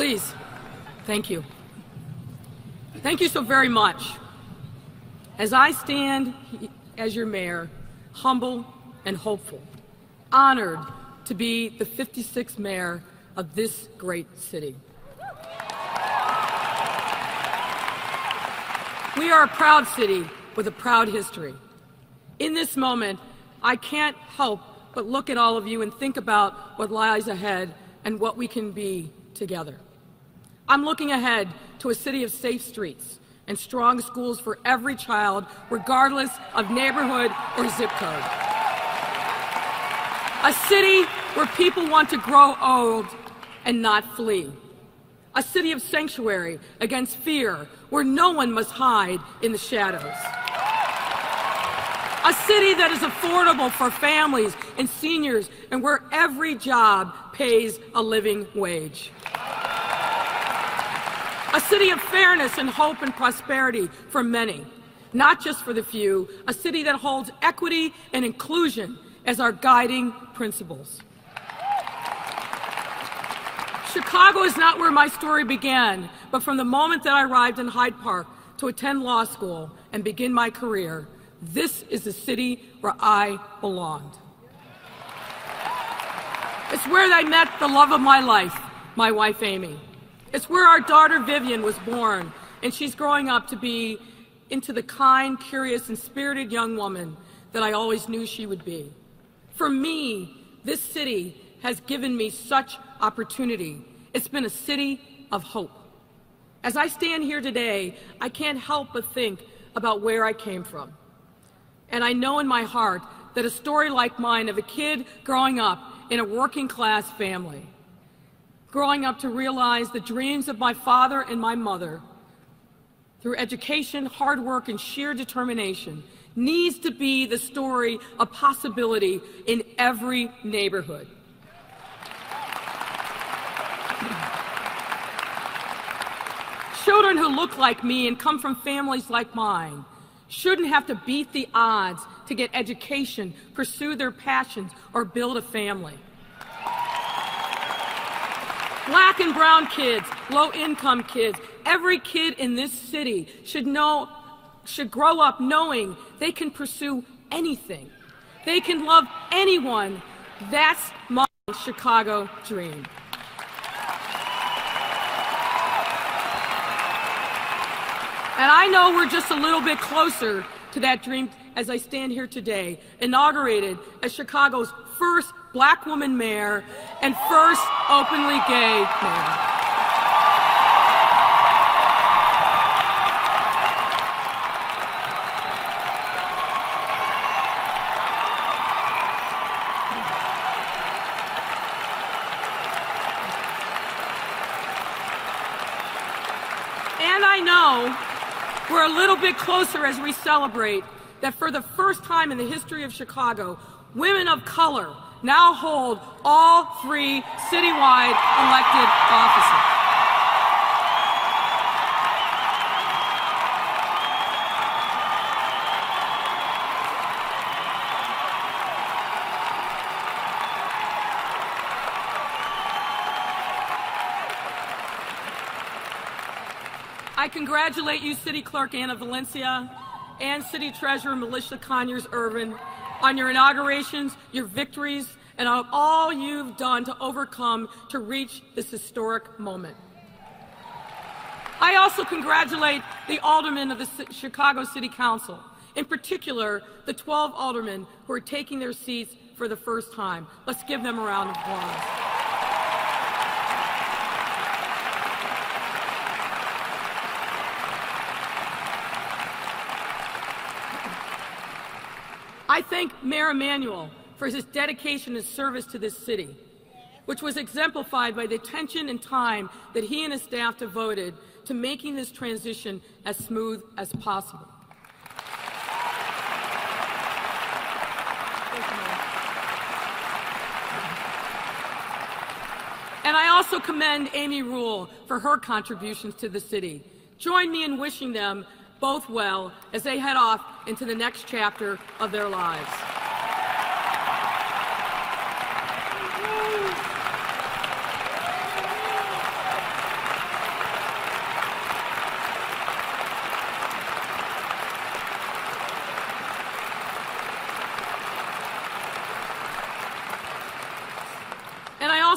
Please. Thank you. Thank you so very much. As I stand as your mayor, humble and hopeful, honored to be the 56th mayor of this great city. We are a proud city with a proud history. In this moment, I can't help but look at all of you and think about what lies ahead and what we can be together. I'm looking ahead to a city of safe streets and strong schools for every child, regardless of neighborhood or zip code. A city where people want to grow old and not flee. A city of sanctuary against fear, where no one must hide in the shadows. A city that is affordable for families and seniors, and where every job pays a living wage. A city of fairness and hope and prosperity for many, not just for the few. A city that holds equity and inclusion as our guiding principles. Chicago is not where my story began, but from the moment that I arrived in Hyde Park to attend law school and begin my career, this is the city where I belonged. It's where I met the love of my life, my wife Amy. It's where our daughter Vivian was born, and she's growing up to be into the kind, curious, and spirited young woman that I always knew she would be. For me, this city has given me such opportunity. It's been a city of hope. As I stand here today, I can't help but think about where I came from. And I know in my heart that a story like mine of a kid growing up in a working class family, growing up to realize the dreams of my father and my mother, through education, hard work, and sheer determination, needs to be the story of possibility in every neighborhood. Children who look like me and come from families like mine shouldn't have to beat the odds to get education, pursue their passions, or build a family. Black and brown kids, low-income kids, every kid in this city should grow up knowing they can pursue anything. They can love anyone. That's my Chicago dream. And I know we're just a little bit closer to that dream as I stand here today, inaugurated as Chicago's first Black woman mayor and first openly gay mayor. And I know we're a little bit closer as we celebrate that for the first time in the history of Chicago, women of color now hold all 3 citywide elected offices. I congratulate you, City Clerk Anna Valencia and City Treasurer Melissa Conyers-Irvin on your inaugurations, your victories, and on all you've done to overcome to reach this historic moment. I also congratulate the aldermen of the Chicago City Council, in particular the 12 aldermen who are taking their seats for the first time. Let's give them a round of applause. I thank Mayor Emanuel for his dedication and service to this city, which was exemplified by the attention and time that he and his staff devoted to making this transition as smooth as possible. And I also commend Amy Rule for her contributions to the city. Join me in wishing them both well as they head off into the next chapter of their lives.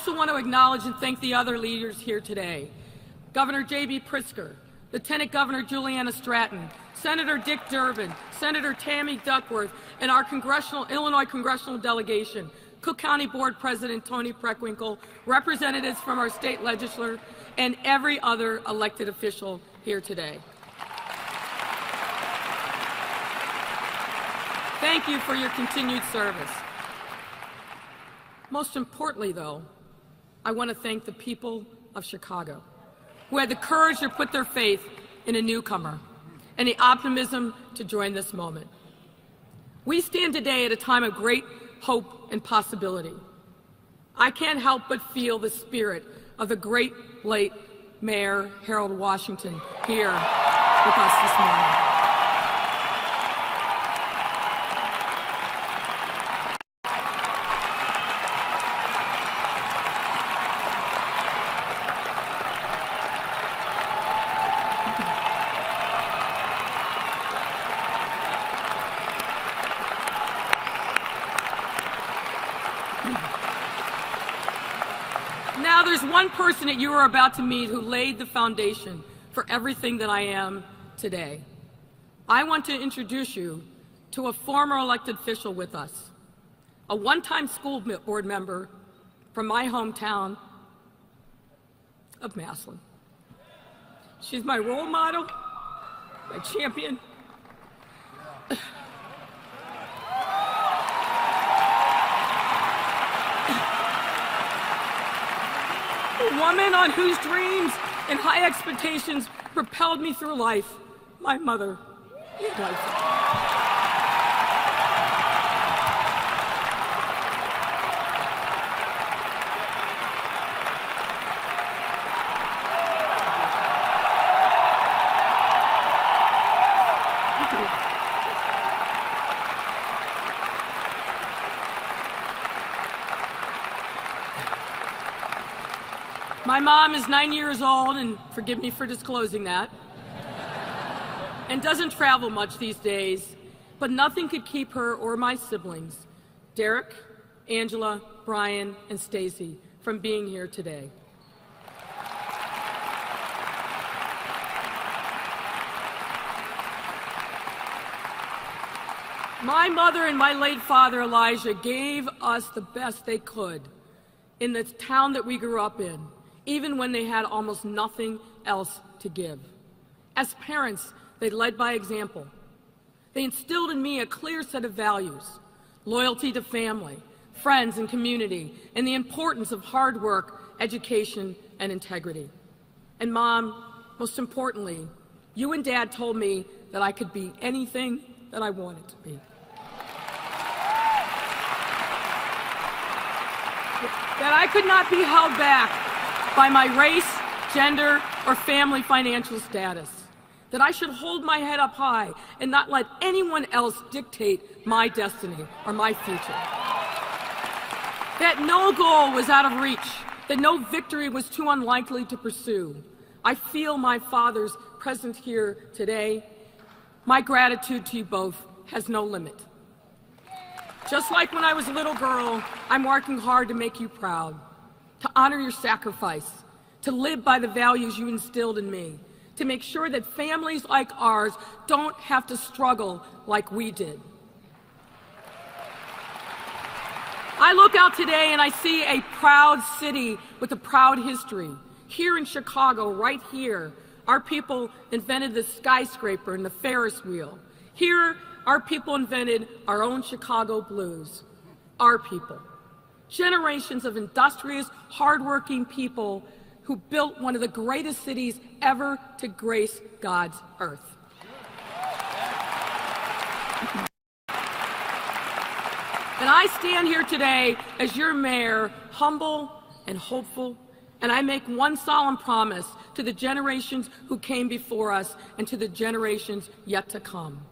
also want to acknowledge and thank the other leaders here today. Governor J.B. Pritzker, Lieutenant Governor Juliana Stratton, Senator Dick Durbin, Senator Tammy Duckworth, and our Illinois congressional delegation, Cook County Board President Tony Preckwinkle, representatives from our state legislature, and every other elected official here today. Thank you for your continued service. Most importantly, though, I want to thank the people of Chicago, who had the courage to put their faith in a newcomer and the optimism to join this moment. We stand today at a time of great hope and possibility. I can't help but feel the spirit of the great late Mayor Harold Washington here with us this morning. Now there's one person that you are about to meet who laid the foundation for everything that I am today. I want to introduce you to a former elected official with us, a one-time school board member from my hometown of Massillon. She's my role model, my champion. A woman on whose dreams and high expectations propelled me through life, my mother, Lightfoot. My mom is 9 years old, and forgive me for disclosing that, and doesn't travel much these days, but nothing could keep her or my siblings, Derek, Angela, Brian, and Stacy, from being here today. My mother and my late father, Elijah, gave us the best they could in the town that we grew up in, even when they had almost nothing else to give. As parents, they led by example. They instilled in me a clear set of values: loyalty to family, friends, and community, and the importance of hard work, education, and integrity. And Mom, most importantly, you and Dad told me that I could be anything that I wanted to be. That I could not be held back by my race, gender, or family financial status. That I should hold my head up high and not let anyone else dictate my destiny or my future. That no goal was out of reach, that no victory was too unlikely to pursue. I feel my father's presence here today. My gratitude to you both has no limit. Just like when I was a little girl, I'm working hard to make you proud, to honor your sacrifice, to live by the values you instilled in me, to make sure that families like ours don't have to struggle like we did. I look out today and I see a proud city with a proud history. Here in Chicago, right here, our people invented the skyscraper and the Ferris wheel. Here, our people invented our own Chicago blues. Our people. Generations of industrious, hardworking people who built one of the greatest cities ever to grace God's earth. And I stand here today as your mayor, humble and hopeful, and I make one solemn promise to the generations who came before us and to the generations yet to come.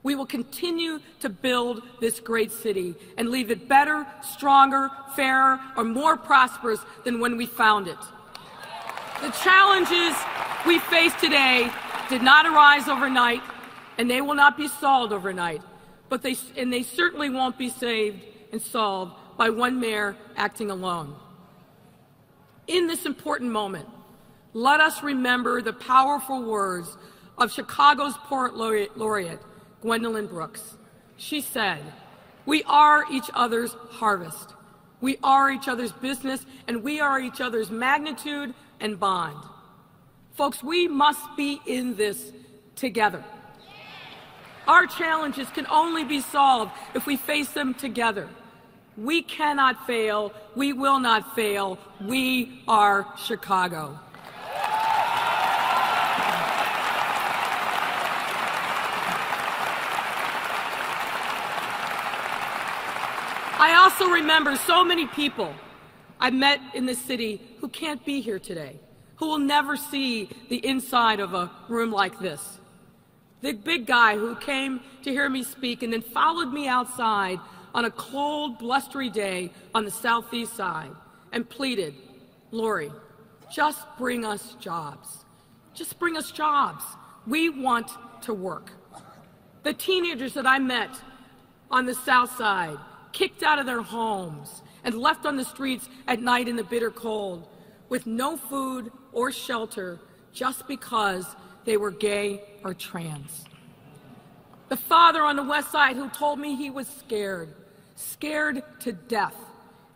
We will continue to build this great city and leave it better, stronger, fairer, or more prosperous than when we found it. The challenges we face today did not arise overnight, and they will not be solved overnight, but they certainly won't be saved and solved by one mayor acting alone. In this important moment, let us remember the powerful words of Chicago's Poet Laureate, Gwendolyn Brooks. She said, "We are each other's harvest. We are each other's business, and we are each other's magnitude and bond." Folks, we must be in this together. Our challenges can only be solved if we face them together. We cannot fail. We will not fail. We are Chicago. I also remember so many people I met in this city who can't be here today, who will never see the inside of a room like this. The big guy who came to hear me speak and then followed me outside on a cold, blustery day on the southeast side and pleaded, "Lori, just bring us jobs. Just bring us jobs. We want to work." The teenagers that I met on the south side, kicked out of their homes and left on the streets at night in the bitter cold with no food or shelter just because they were gay or trans. The father on the west side who told me he was scared to death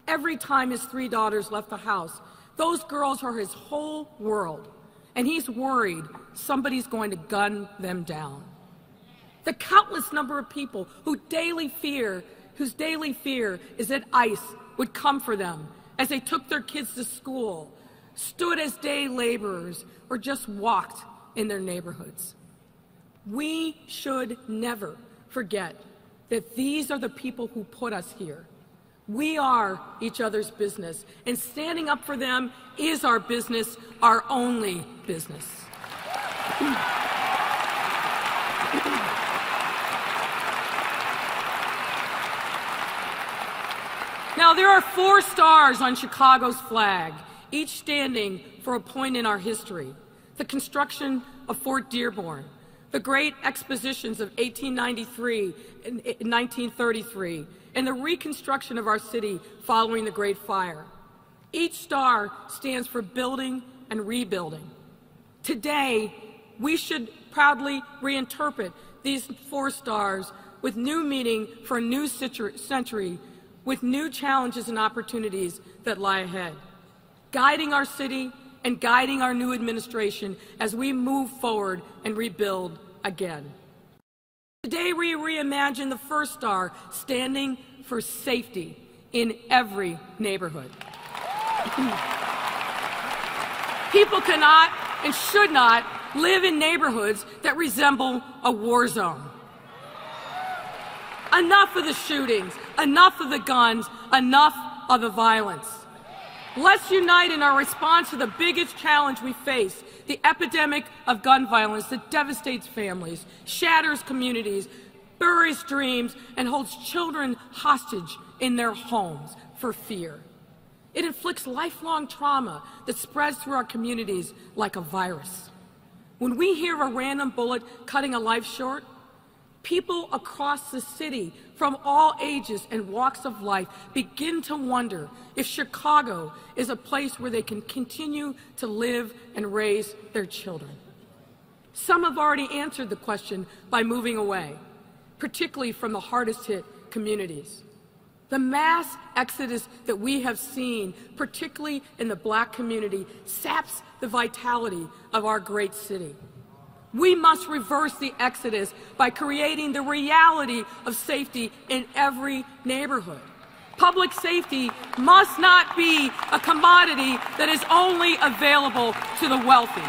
every time his 3 daughters left the house. Those girls are his whole world, and he's worried somebody's going to gun them down. The countless number of people whose daily fear is that ICE would come for them as they took their kids to school, stood as day laborers, or just walked in their neighborhoods. We should never forget that these are the people who put us here. We are each other's business, and standing up for them is our business, our only business. Now, there are 4 stars on Chicago's flag, each standing for a point in our history: the construction of Fort Dearborn, the great expositions of 1893 and 1933, and the reconstruction of our city following the Great Fire. Each star stands for building and rebuilding. Today, we should proudly reinterpret these 4 stars with new meaning for a new century, with new challenges and opportunities that lie ahead, guiding our city and guiding our new administration as we move forward and rebuild again. Today we reimagine the first star, standing for safety in every neighborhood. People cannot and should not live in neighborhoods that resemble a war zone. Enough of the shootings, enough of the guns, enough of the violence. Let's unite in our response to the biggest challenge we face, the epidemic of gun violence that devastates families, shatters communities, buries dreams, and holds children hostage in their homes for fear. It inflicts lifelong trauma that spreads through our communities like a virus. When we hear of a random bullet cutting a life short, people across the city from all ages and walks of life begin to wonder if Chicago is a place where they can continue to live and raise their children. Some have already answered the question by moving away, particularly from the hardest hit communities. The mass exodus that we have seen, particularly in the Black community, saps the vitality of our great city. We must reverse the exodus by creating the reality of safety in every neighborhood. Public safety must not be a commodity that is only available to the wealthy.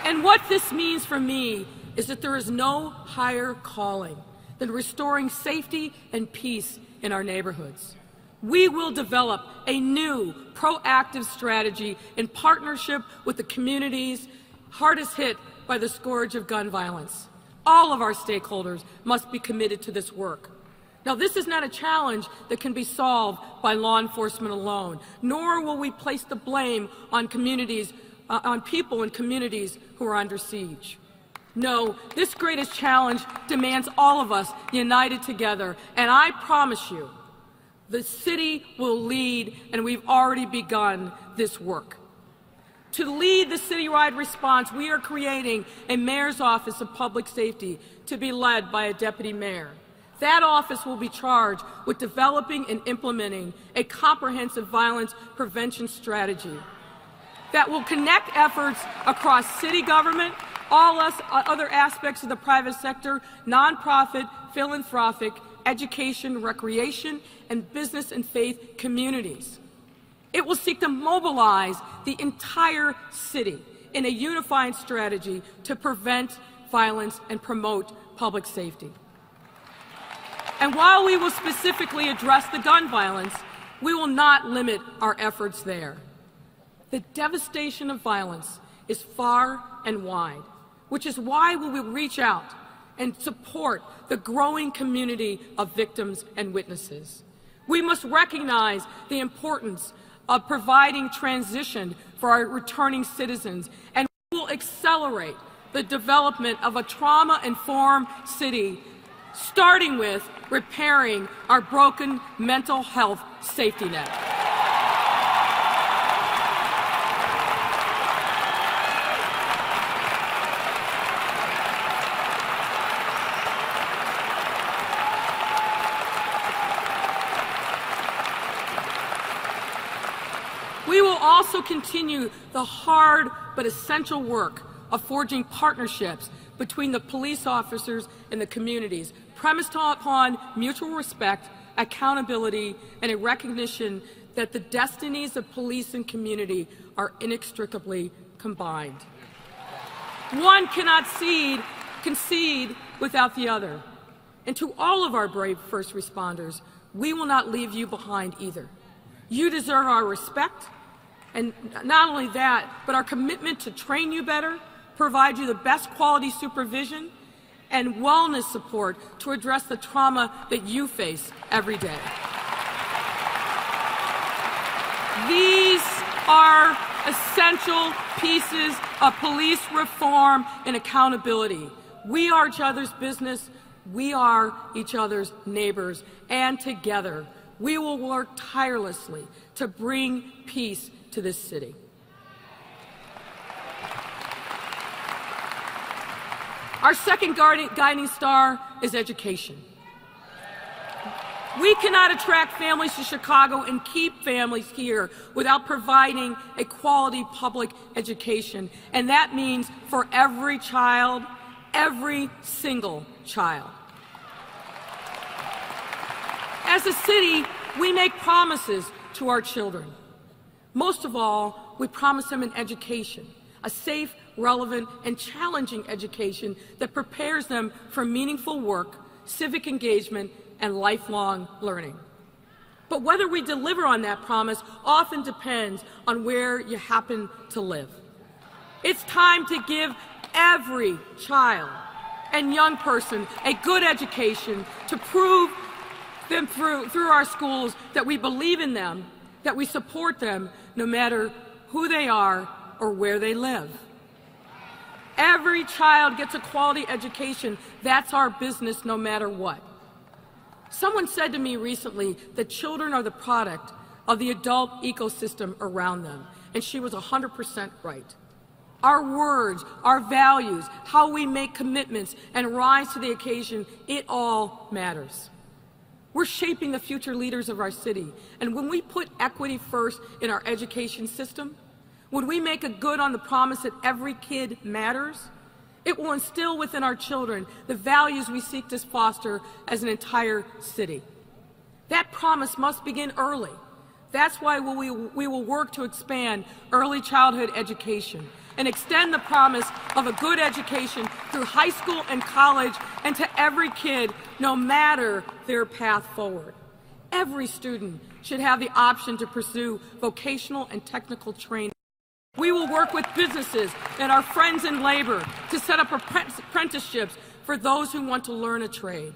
And what this means for me is that there is no higher calling than restoring safety and peace in our neighborhoods. We will develop a new proactive strategy in partnership with the communities hardest hit by the scourge of gun violence. All of our stakeholders must be committed to this work. Now, this is not a challenge that can be solved by law enforcement alone, nor will we place the blame on people in communities who are under siege. No, this greatest challenge demands all of us united together, and I promise you, the city will lead, and we've already begun this work. To lead the citywide response, we are creating a Mayor's Office of Public Safety to be led by a deputy mayor. That office will be charged with developing and implementing a comprehensive violence prevention strategy that will connect efforts across city government, all other aspects of the private sector, nonprofit, philanthropic, education, recreation, and business and faith communities. It will seek to mobilize the entire city in a unifying strategy to prevent violence and promote public safety. And while we will specifically address the gun violence, we will not limit our efforts there. The devastation of violence is far and wide, which is why we will reach out and support the growing community of victims and witnesses. We must recognize the importance of providing transition for our returning citizens, and we will accelerate the development of a trauma-informed city, starting with repairing our broken mental health safety net. We will also continue the hard but essential work of forging partnerships between the police officers and the communities, premised upon mutual respect, accountability, and a recognition that the destinies of police and community are inextricably combined. One cannot concede without the other. And to all of our brave first responders, we will not leave you behind either. You deserve our respect, and not only that, but our commitment to train you better, provide you the best quality supervision and wellness support to address the trauma that you face every day. These are essential pieces of police reform and accountability. We are each other's business, we are each other's neighbors, and together we will work tirelessly to bring peace to this city. Our second guiding star is education. We cannot attract families to Chicago and keep families here without providing a quality public education, and that means for every child, every single child. As a city, we make promises to our children. Most of all, we promise them an education, a safe, relevant, and challenging education that prepares them for meaningful work, civic engagement, and lifelong learning. But whether we deliver on that promise often depends on where you happen to live. It's time to give every child and young person a good education to prove them through our schools that we believe in them, that we support them no matter who they are or where they live. Every child gets a quality education. That's our business no matter what. Someone said to me recently that children are the product of the adult ecosystem around them, and she was 100% right. Our words, our values, how we make commitments and rise to the occasion, it all matters. We're shaping the future leaders of our city, and when we put equity first in our education system, when we make a good on the promise that every kid matters, it will instill within our children the values we seek to foster as an entire city. That promise must begin early. That's why we will work to expand early childhood education and extend the promise of a good education through high school and college and to every kid, no matter their path forward. Every student should have the option to pursue vocational and technical training. We will work with businesses and our friends in labor to set up apprenticeships for those who want to learn a trade.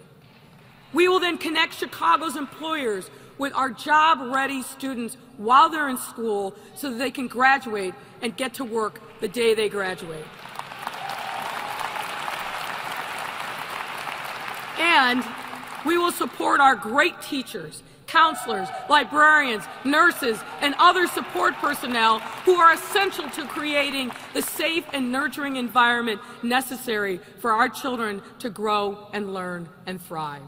We will then connect Chicago's employers with our job-ready students while they're in school so that they can graduate and get to work the day they graduate. And we will support our great teachers, counselors, librarians, nurses, and other support personnel who are essential to creating the safe and nurturing environment necessary for our children to grow and learn and thrive.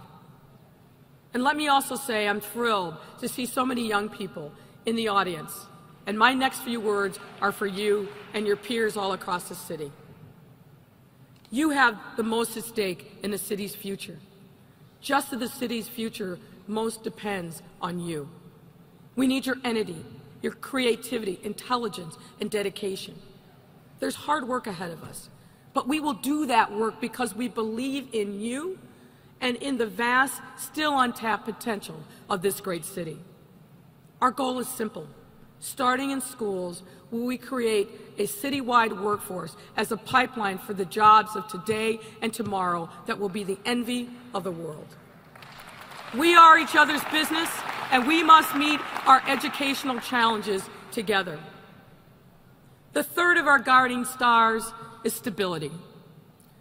And let me also say I'm thrilled to see so many young people in the audience. And my next few words are for you and your peers all across the city. You have the most at stake in the city's future. Just as the city's future most depends on you. We need your energy, your creativity, intelligence, and dedication. There's hard work ahead of us, but we will do that work because we believe in you and in the vast, still untapped potential of this great city. Our goal is simple. Starting in schools, will we create a citywide workforce as a pipeline for the jobs of today and tomorrow that will be the envy of the world. We are each other's business, and we must meet our educational challenges together. The third of our guiding stars is stability.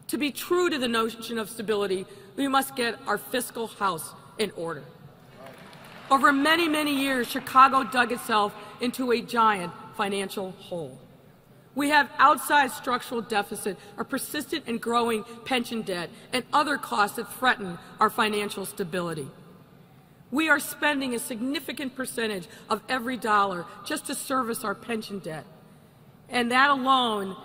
To be true to the notion of stability, we must get our fiscal house in order. Over many, many years, Chicago dug itself into a giant financial hole. We have outsized structural deficit, a persistent and growing pension debt, and other costs that threaten our financial stability. We are spending a significant percentage of every dollar just to service our pension debt. And that alone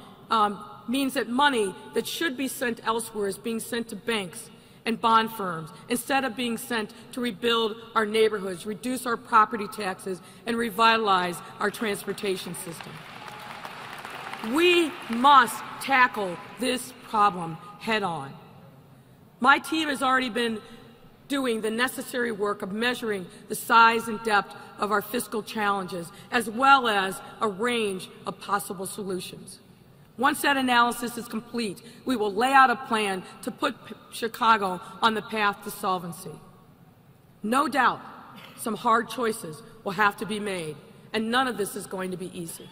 means that money that should be sent elsewhere is being sent to banks and bond firms instead of being sent to rebuild our neighborhoods, reduce our property taxes, and revitalize our transportation system. We must tackle this problem head on. My team has already been doing the necessary work of measuring the size and depth of our fiscal challenges, as well as a range of possible solutions. Once that analysis is complete, we will lay out a plan to put Chicago on the path to solvency. No doubt, some hard choices will have to be made, and none of this is going to be easy.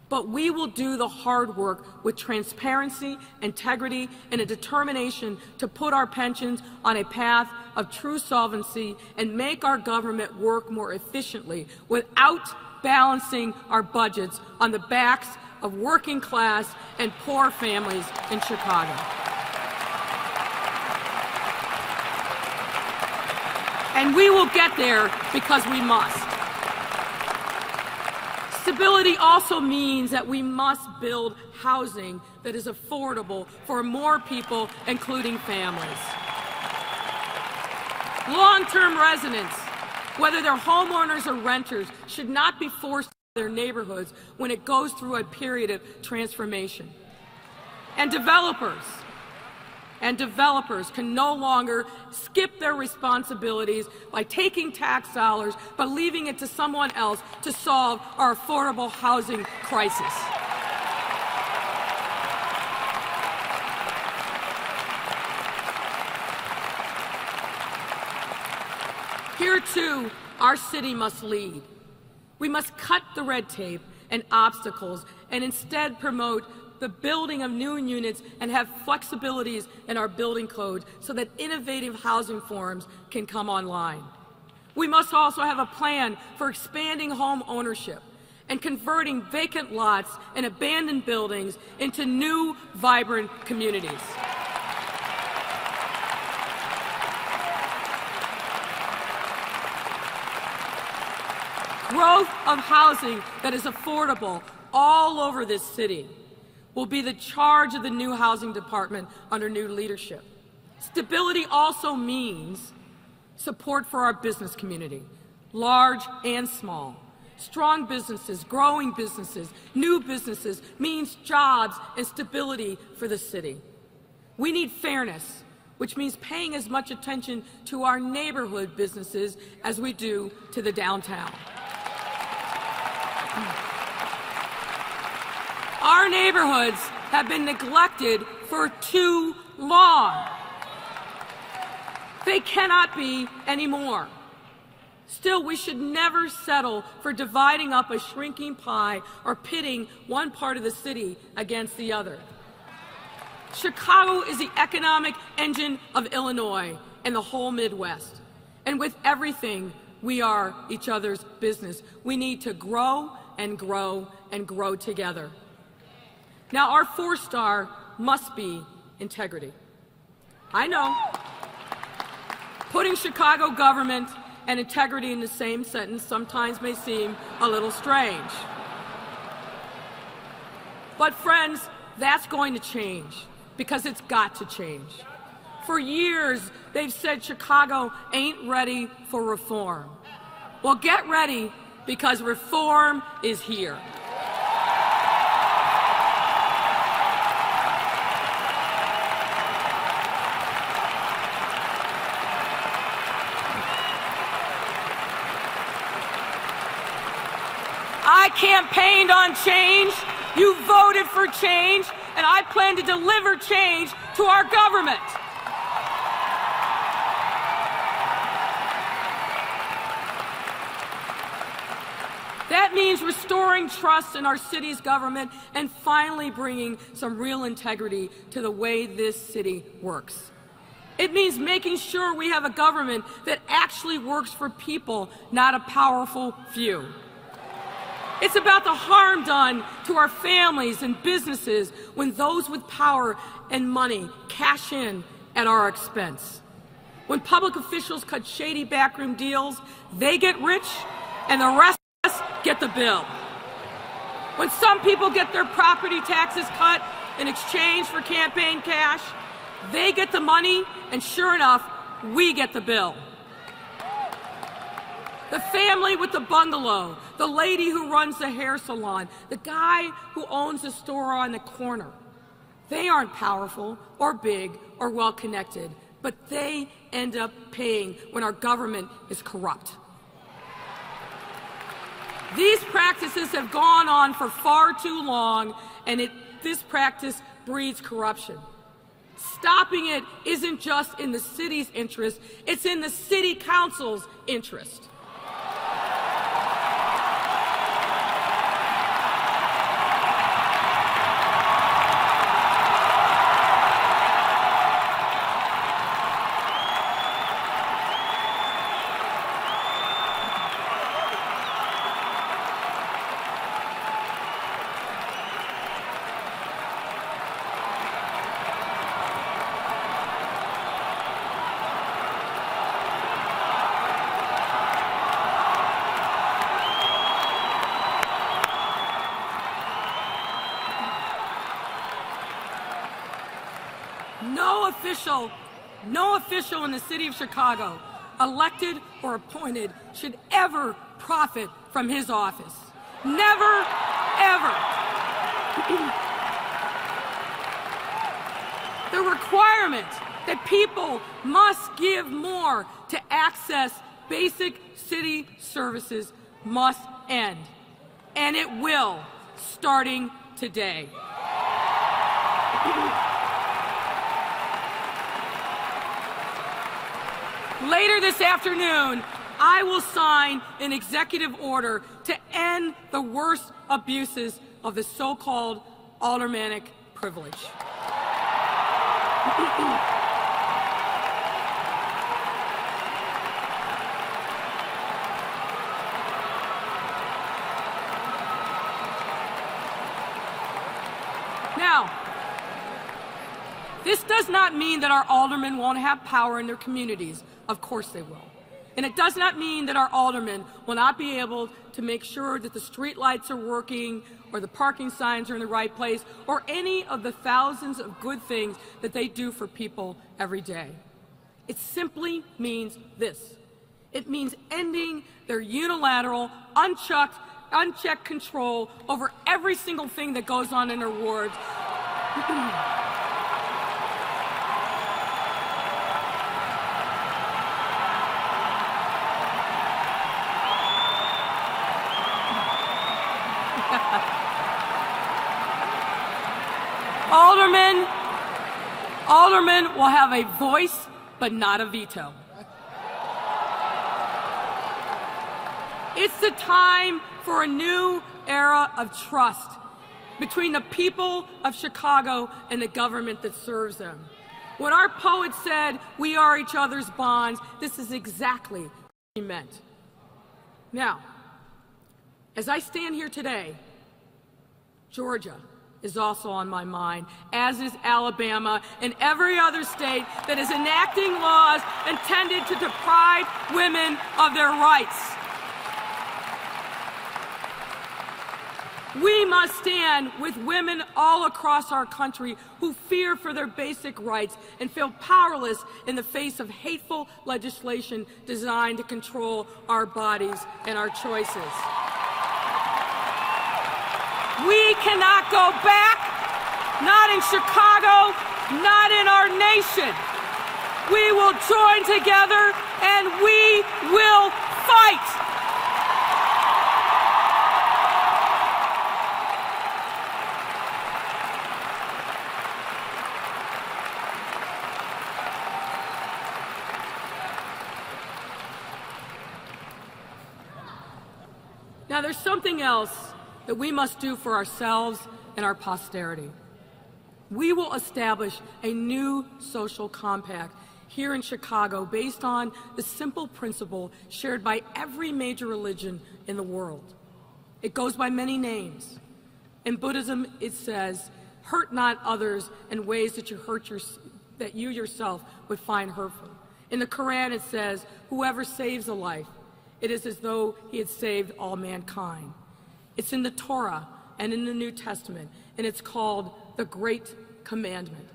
But we will do the hard work with transparency, integrity, and a determination to put our pensions on a path of true solvency and make our government work more efficiently without balancing our budgets on the backs of working class and poor families in Chicago. And we will get there because we must. Stability also means that we must build housing that is affordable for more people, including families. Long-term residents, whether they're homeowners or renters, should not be forced to their neighborhoods when it goes through a period of transformation. And developers can no longer skip their responsibilities by taking tax dollars but leaving it to someone else to solve our affordable housing crisis. Here, too, our city must lead. We must cut the red tape and obstacles and instead promote the building of new units and have flexibilities in our building code so that innovative housing forms can come online. We must also have a plan for expanding home ownership and converting vacant lots and abandoned buildings into new, vibrant communities. Growth of housing that is affordable all over this city will be the charge of the new housing department under new leadership. Stability also means support for our business community, large and small. Strong businesses, growing businesses, new businesses means jobs and stability for the city. We need fairness, which means paying as much attention to our neighborhood businesses as we do to the downtown. Our neighborhoods have been neglected for too long. They cannot be anymore. Still, we should never settle for dividing up a shrinking pie or pitting one part of the city against the other. Chicago is the economic engine of Illinois and the whole Midwest. And with everything, we are each other's business. We need to grow and grow and grow together. Now, our 4-star must be integrity. I know. Putting Chicago government and integrity in the same sentence sometimes may seem a little strange. But friends, that's going to change, because it's got to change. For years, they've said Chicago ain't ready for reform. Well, get ready, because reform is here. I campaigned on change, you voted for change, and I plan to deliver change to our government. That means restoring trust in our city's government and finally bringing some real integrity to the way this city works. It means making sure we have a government that actually works for people, not a powerful few. It's about the harm done to our families and businesses when those with power and money cash in at our expense. When public officials cut shady backroom deals, they get rich and the rest of us get the bill. When some people get their property taxes cut in exchange for campaign cash, they get the money, and sure enough, we get the bill. The family with the bungalow, the lady who runs the hair salon, the guy who owns the store on the corner. They aren't powerful or big or well-connected, but they end up paying when our government is corrupt. These practices have gone on for far too long, and this practice breeds corruption. Stopping it isn't just in the city's interest, it's in the city council's interest. No official in the city of Chicago, elected or appointed, should ever profit from his office. Never, ever. The requirement that people must give more to access basic city services must end. And it will, starting today. Later this afternoon, I will sign an executive order to end the worst abuses of the so-called aldermanic privilege. Now, this does not mean that our aldermen won't have power in their communities. Of course they will. And it does not mean that our aldermen will not be able to make sure that the street lights are working or the parking signs are in the right place or any of the thousands of good things that they do for people every day. It simply means this. It means ending their unilateral, unchecked control over every single thing that goes on in their wards. Aldermen will have a voice but not a veto. It's the time for a new era of trust between the people of Chicago and the government that serves them. When our poet said, "We are each other's bonds," this is exactly what he meant. Now, as I stand here today, Georgia is also on my mind, as is Alabama and every other state that is enacting laws intended to deprive women of their rights. We must stand with women all across our country who fear for their basic rights and feel powerless in the face of hateful legislation designed to control our bodies and our choices. We cannot go back, not in Chicago, not in our nation. We will join together and we will fight. Now, there's something else that we must do for ourselves and our posterity. We will establish a new social compact here in Chicago based on the simple principle shared by every major religion in the world. It goes by many names. In Buddhism, it says, "Hurt not others in ways that you yourself would find hurtful." In the Quran, it says, "Whoever saves a life, it is as though he had saved all mankind." It's in the Torah and in the New Testament, and it's called the Great Commandment.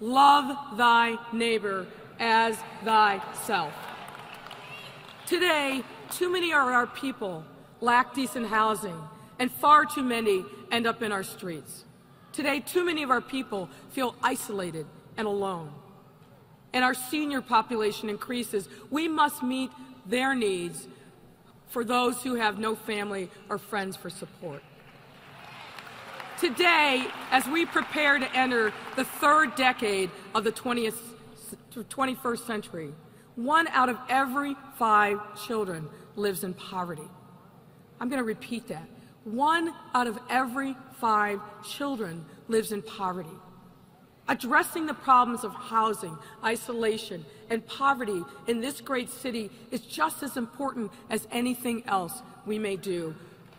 Love thy neighbor as thyself. Today, too many of our people lack decent housing, and far too many end up in our streets. Today, too many of our people feel isolated and alone. And our senior population increases. We must meet their needs for those who have no family or friends for support. Today, as we prepare to enter the third decade of the 21st century, 1 out of every 5 children lives in poverty. I'm going to repeat that. 1 out of every 5 children lives in poverty. Addressing the problems of housing, isolation, and poverty in this great city is just as important as anything else we may do,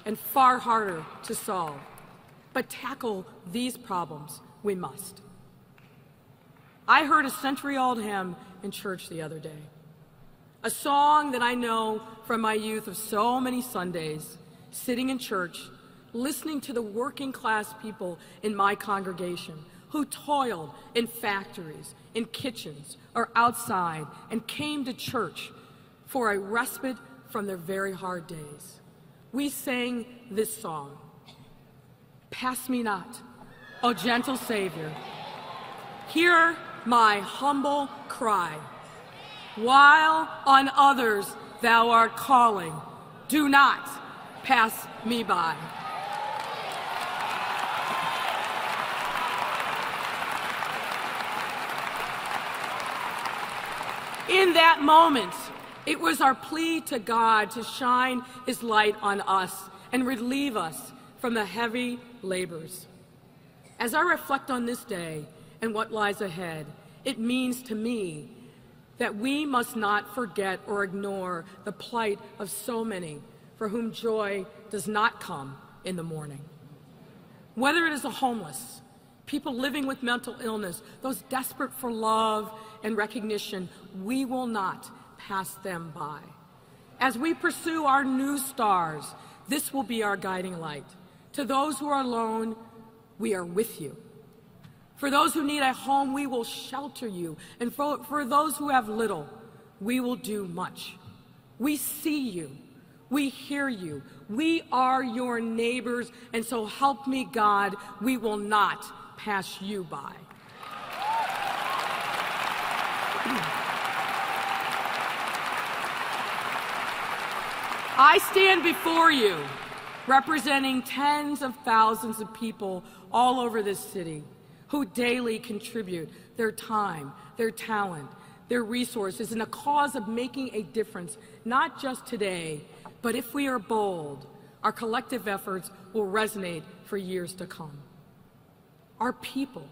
and far harder to solve. But tackle these problems we must. I heard a century-old hymn in church the other day, a song that I know from my youth of so many Sundays, sitting in church, listening to the working-class people in my congregation who toiled in factories, in kitchens, or outside, and came to church for a respite from their very hard days. We sang this song, "Pass me not, O gentle Savior. Hear my humble cry. While on others thou art calling, do not pass me by." In that moment, it was our plea to God to shine his light on us and relieve us from the heavy labors. As I reflect on this day and what lies ahead, it means to me that we must not forget or ignore the plight of so many for whom joy does not come in the morning. Whether it is the homeless, people living with mental illness, those desperate for love and recognition, we will not pass them by. As we pursue our new stars, this will be our guiding light. To those who are alone, we are with you. For those who need a home, we will shelter you. And for those who have little, we will do much. We see you. We hear you. We are your neighbors, and so help me God, we will not pass you by. I stand before you representing tens of thousands of people all over this city who daily contribute their time, their talent, their resources in the cause of making a difference, not just today, but if we are bold, our collective efforts will resonate for years to come. Our people,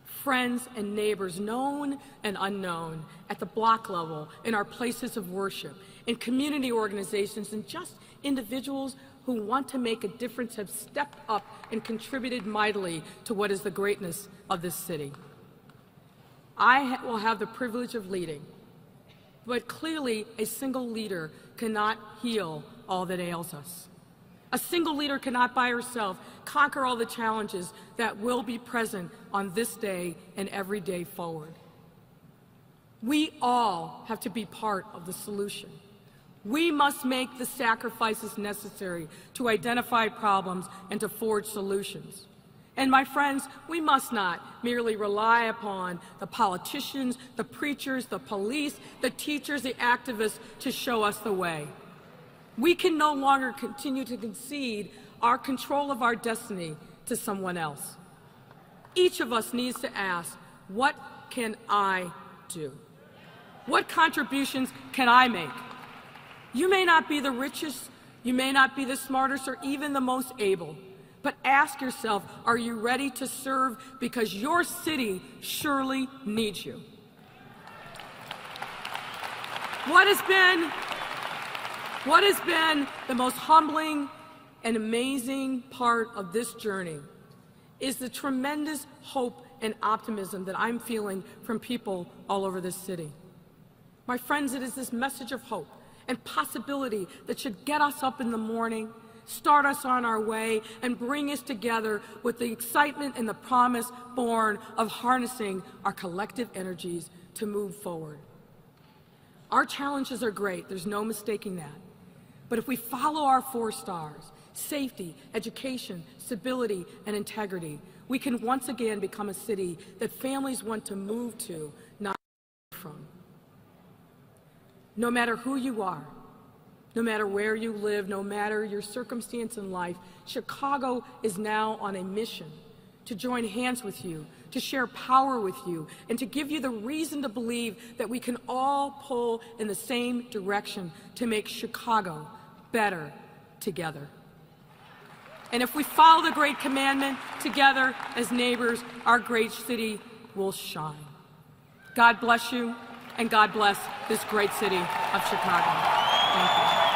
friends and neighbors, known and unknown, at the block level, in our places of worship, in community organizations, and just individuals who want to make a difference have stepped up and contributed mightily to what is the greatness of this city. I will have the privilege of leading, but clearly a single leader cannot heal all that ails us. A single leader cannot by herself conquer all the challenges that will be present on this day and every day forward. We all have to be part of the solution. We must make the sacrifices necessary to identify problems and to forge solutions. And my friends, we must not merely rely upon the politicians, the preachers, the police, the teachers, the activists to show us the way. We can no longer continue to concede our control of our destiny to someone else. Each of us needs to ask, what can I do? What contributions can I make? You may not be the richest, you may not be the smartest, or even the most able. But ask yourself, are you ready to serve because your city surely needs you? What has been the most humbling and amazing part of this journey is the tremendous hope and optimism that I'm feeling from people all over this city. My friends, it is this message of hope and possibility that should get us up in the morning, start us on our way, and bring us together with the excitement and the promise born of harnessing our collective energies to move forward. Our challenges are great, there's no mistaking that. But if we follow our 4 stars, safety, education, stability, and integrity, we can once again become a city that families want to move to, not from. No matter who you are, no matter where you live, no matter your circumstance in life, Chicago is now on a mission to join hands with you, to share power with you, and to give you the reason to believe that we can all pull in the same direction to make Chicago better together. And if we follow the Great Commandment together as neighbors, our great city will shine. God bless you, and God bless this great city of Chicago. Thank you.